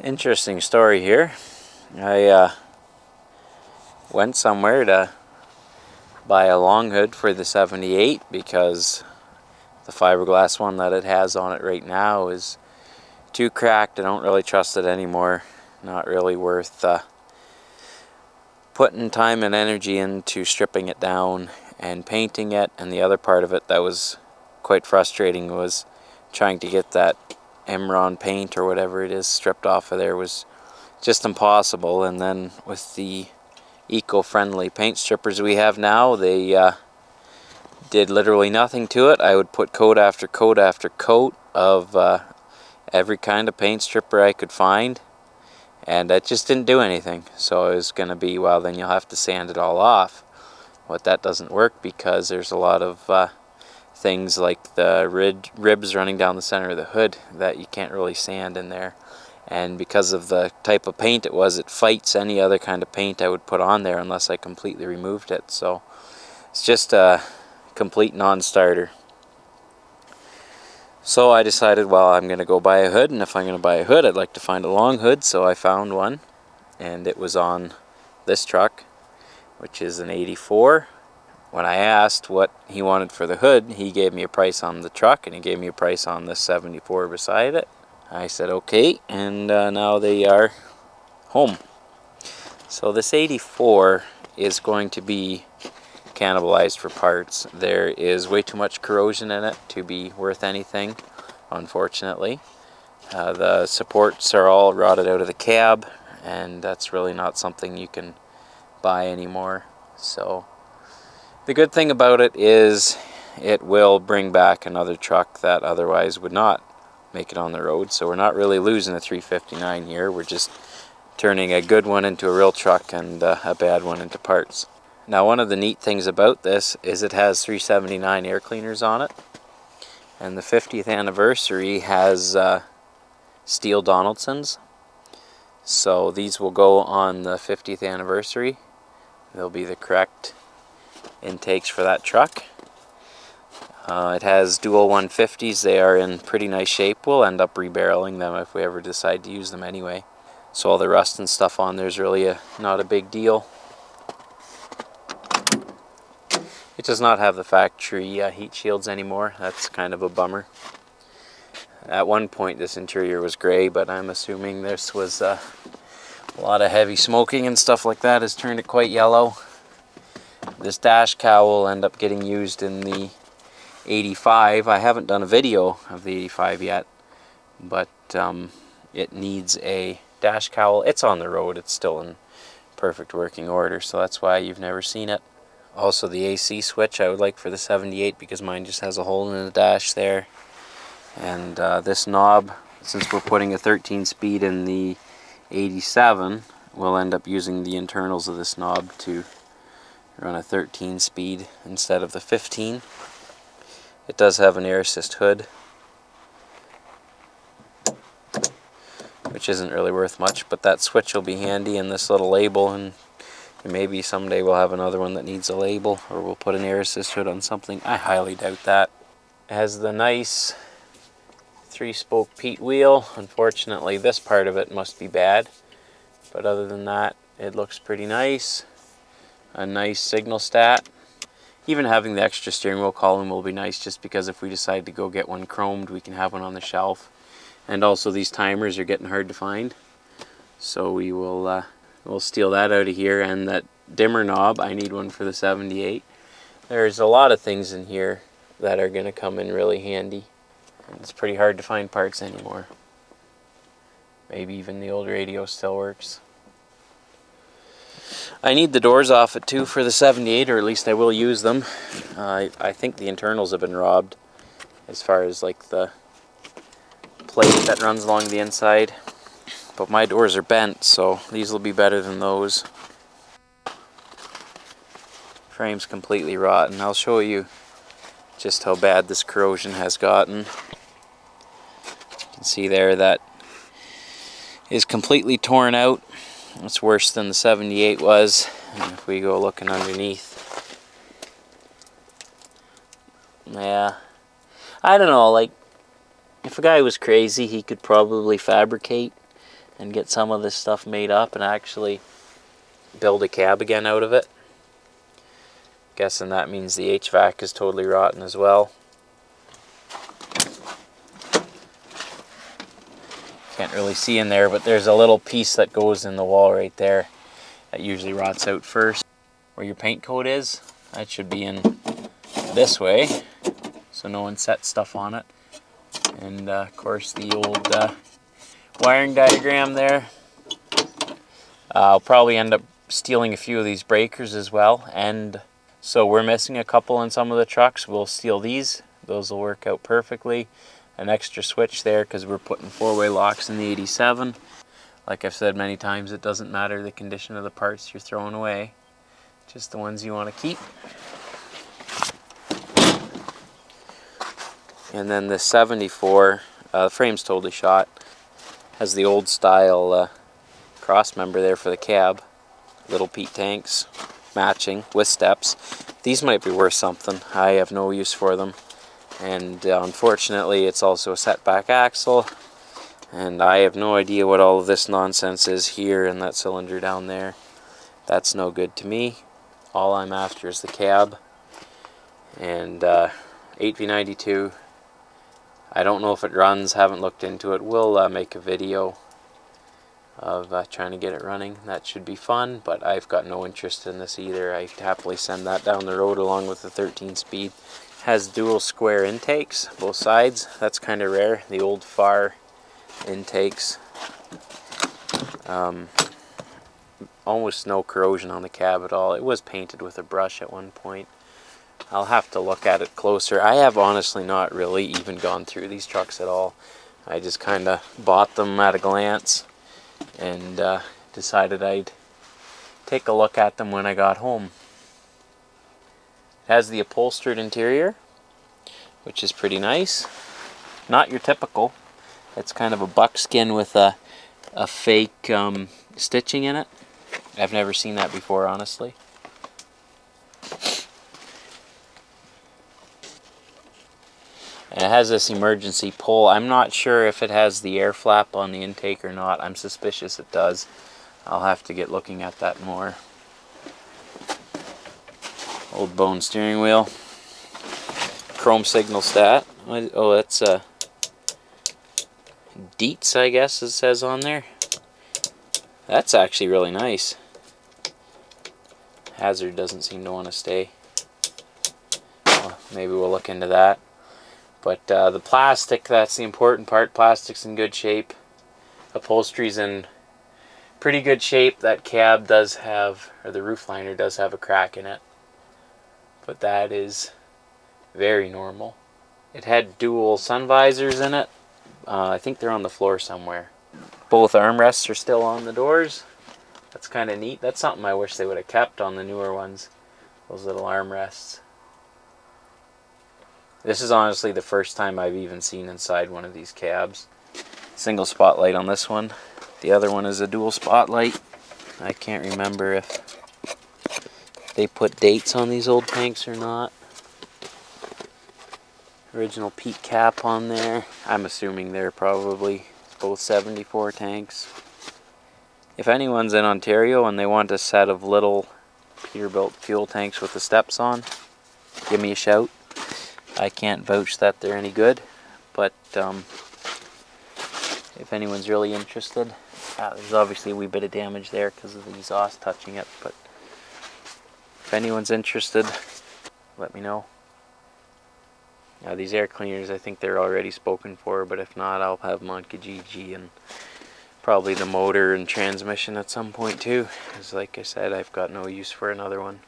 Interesting story here. I went somewhere to buy a long hood for the 78 because the fiberglass one that it has on it right now is too cracked. I don't really trust it anymore. Not really worth putting time and energy into stripping it down and painting it. And the other part of it that was quite frustrating was trying to get that Emron paint or whatever it is stripped off of there was just impossible. And then with the eco-friendly paint strippers we have now, they did literally nothing to it. I would put coat after coat after coat of every kind of paint stripper I could find, and that just didn't do anything. So it was going to be, well, then you'll have to sand it all off. But that doesn't work because there's a lot of things like the ribs running down the center of the hood that you can't really sand in there. And because of the type of paint it was, it fights any other kind of paint I would put on there unless I completely removed it. So it's just a complete non-starter. So I decided, well, I'm going to go buy a hood, and if I'm going to buy a hood, I'd like to find a long hood. So I found one, and it was on this truck, which is an 84. When I asked what he wanted for the hood, he gave me a price on the truck, and he gave me a price on the 74 beside it. I said okay, and now they are home. So this 84 is going to be cannibalized for parts. There is way too much corrosion in it to be worth anything, unfortunately. The supports are all rotted out of the cab, and that's really not something you can buy anymore. So the good thing about it is it will bring back another truck that otherwise would not make it on the road. So we're not really losing a 359 here. We're just turning a good one into a real truck and a bad one into parts. Now, one of the neat things about this is it has 379 air cleaners on it, and the 50th anniversary has steel Donaldsons. So these will go on the 50th anniversary. They'll be the correct intakes for that truck. It has dual 150s. They are in pretty nice shape. We'll end up rebarreling them if we ever decide to use them anyway. So all the rust and stuff on there is really not a big deal. It does not have the factory heat shields anymore. That's kind of a bummer. At one point this interior was gray, but I'm assuming this was a lot of heavy smoking and stuff like that has turned it quite yellow. This dash cowl will end up getting used in the 85. I haven't done a video of the 85 yet, but it needs a dash cowl. It's on the road. It's still in perfect working order, so that's why you've never seen it. Also, the AC switch I would like for the 78 because mine just has a hole in the dash there. And this knob, since we're putting a 13 speed in the 87, we'll end up using the internals of this knob to run a 13 speed instead of the 15. It does have an air assist hood, which isn't really worth much, but that switch will be handy in this little label, and maybe someday we'll have another one that needs a label, or we'll put an air assist hood on something. I highly doubt that. It has the nice 3-spoke Pete wheel. Unfortunately, this part of it must be bad, but other than that, it looks pretty nice. A nice signal stat. Even having the extra steering wheel column will be nice, just because if we decide to go get one chromed, we can have one on the shelf. And also these timers are getting hard to find, so we will we'll steal that out of here. And that dimmer knob, I need one for the 78. There's a lot of things in here that are going to come in really handy. And it's pretty hard to find parts anymore. Maybe even the old radio still works. I need the doors off it too for the 78, or at least I will use them. I think the internals have been robbed as far as like the plate that runs along the inside. But my doors are bent, so these will be better than those. Frame's completely rotten. I'll show you just how bad this corrosion has gotten. You can see there that is completely torn out. It's worse than the 78 was. And if we go looking underneath, yeah, I don't know, like, if a guy was crazy, he could probably fabricate and get some of this stuff made up and actually build a cab again out of it. Guessing that means the HVAC is totally rotten as well. Can't really see in there, but there's a little piece that goes in the wall right there that usually rots out first. Where your paint coat is, that should be in this way, so no one sets stuff on it. And of course the old wiring diagram there. I'll probably end up stealing a few of these breakers as well, and so we're missing a couple in some of the trucks. We'll steal these. Those will work out perfectly. An extra switch there because we're putting four-way locks in the 87. Like I've said many times, it doesn't matter the condition of the parts you're throwing away, just the ones you want to keep. And then the 74, the frame's totally shot. Has the old style cross member there for the cab. Little Pete tanks, matching with steps. These might be worth something. I have no use for them. And unfortunately, it's also a setback axle. And I have no idea what all of this nonsense is here in that cylinder down there. That's no good to me. All I'm after is the cab. And 8V92. I don't know if it runs, haven't looked into it. We'll make a video of trying to get it running. That should be fun, but I've got no interest in this either. I'd happily send that down the road along with the 13-speed. Has dual square intakes, both sides. That's kind of rare. The old far intakes. Almost no corrosion on the cab at all. It was painted with a brush at one point. I'll have to look at it closer. I have honestly not really even gone through these trucks at all. I just kind of bought them at a glance and decided I'd take a look at them when I got home. It has the upholstered interior, which is pretty nice. Not your typical. It's kind of a buckskin with a fake stitching in it. I've never seen that before, honestly. And it has this emergency pull. I'm not sure if it has the air flap on the intake or not. I'm suspicious it does. I'll have to get looking at that more. Old bone steering wheel. Chrome signal stat. Oh, that's Dietz, I guess it says on there. That's actually really nice. Hazard doesn't seem to want to stay. Well, maybe we'll look into that. But the plastic, that's the important part. Plastic's in good shape. Upholstery's in pretty good shape. That cab does have, or the roof liner does have a crack in it. But that is very normal. It had dual sun visors in it. I think they're on the floor somewhere. Both armrests are still on the doors. That's kind of neat. That's something I wish they would have kept on the newer ones. Those little armrests. This is honestly the first time I've even seen inside one of these cabs. Single spotlight on this one. The other one is a dual spotlight. I can't remember if they put dates on these old tanks or not. Original Pete cap on there. I'm assuming they're probably both 74 tanks. If anyone's in Ontario and they want a set of little Peterbilt fuel tanks with the steps on, give me a shout. I can't vouch that they're any good, but if anyone's really interested, there's obviously a wee bit of damage there because of the exhaust touching it, but if anyone's interested, let me know. Now these air cleaners, I think they're already spoken for, but if not, I'll have them on Kijiji and probably the motor and transmission at some point too, because like I said, I've got no use for another one.